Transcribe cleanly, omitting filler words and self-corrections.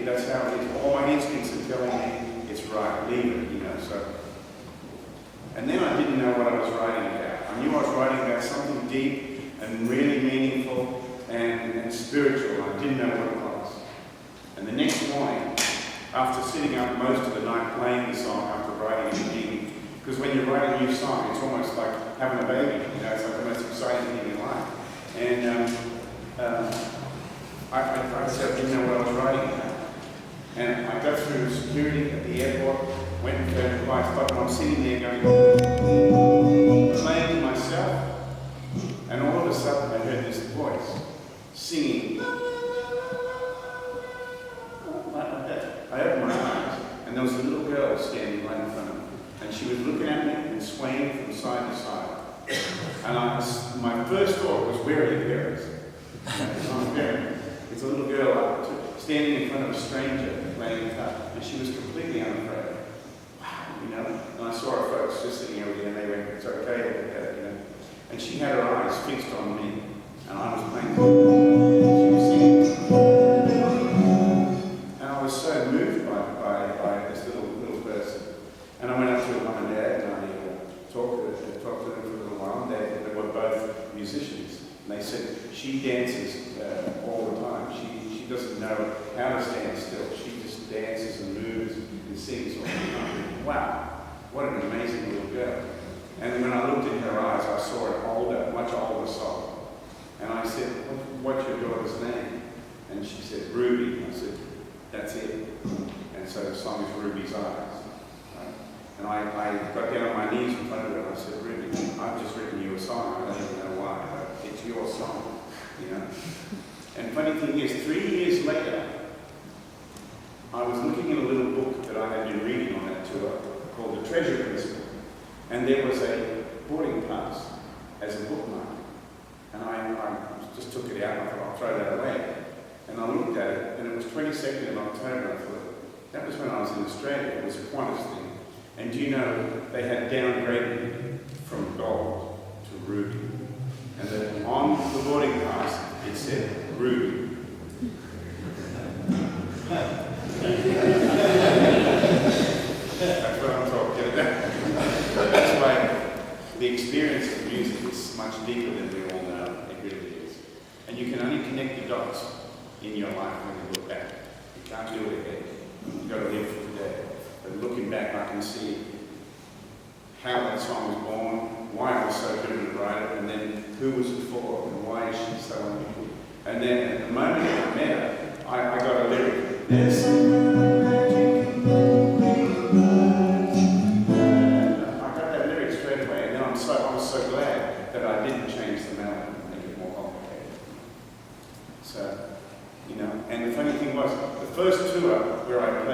that's how it is. All my instincts are telling me it's right, leave it, you know. So, and then I didn't know what I was writing about. I knew I was writing about something deep and really meaningful and spiritual. I didn't know what it was. And the next morning, after sitting up most of the night playing the song after writing it again, because when you write a new song, it's almost like having a baby, you know, it's like the most exciting thing in life. And I said I didn't know what I was writing about. And I got through security at the airport, went and turned twice, but I'm sitting there going, playing to myself, and all of a sudden I heard this voice singing. Like that. I opened my eyes, and there was a little girl standing right in front of me. And she was looking at me and swaying from side to side. And my first thought was, where are your parents? It's a little girl standing in front of a stranger playing guitar, and she was completely unafraid. Wow, you know. And I saw her folks just sitting over there, and they went, "It's okay, look at it," you know. And she had her eyes fixed on me, and I was playing. She was singing, and I was so moved by this little person. And I went up to her mum and dad, and I talked to them for a little while. They were both musicians. And they said, she dances all the time. She doesn't know how to stand still. She just dances and moves and sings all the time. Wow, what an amazing little girl. And when I looked in her eyes, I saw an older, much older soul. And I said, what's your daughter's name? And she said, Ruby. I said, that's it. And so the song is Ruby's Eyes. And I got down on my knees in front of her and I said, Ruby, I've just written you a song. I don't even know why, but it's your song, you know. And funny thing is, 3 years later, I was looking at a little book that I had been reading on that tour called The Treasure Principle. And there was a boarding pass as a bookmark. And I just took it out and I thought, I'll throw that away. And I looked at it, and it was 22nd of October. I thought, that was when I was in Australia. It was a Qantas thing. And do you know, they had downgraded from gold to ruby. And then on the boarding pass, it said, Ruby. That's what I'm talking about. That's why the experience of music is much deeper than we all know. It really is. And you can only connect the dots in your life when you look back. You can't do it again. You've got to live for today. But looking back, I can see how that song was born, why I was so driven to write it, and then who was it for, and why is she so unusual. And then at the moment I met her, I got a lyric. There's I got that lyric straight away, and then I was so glad that I didn't change the melody and make it more complicated. So, you know, and the funny thing was, the first tour where I played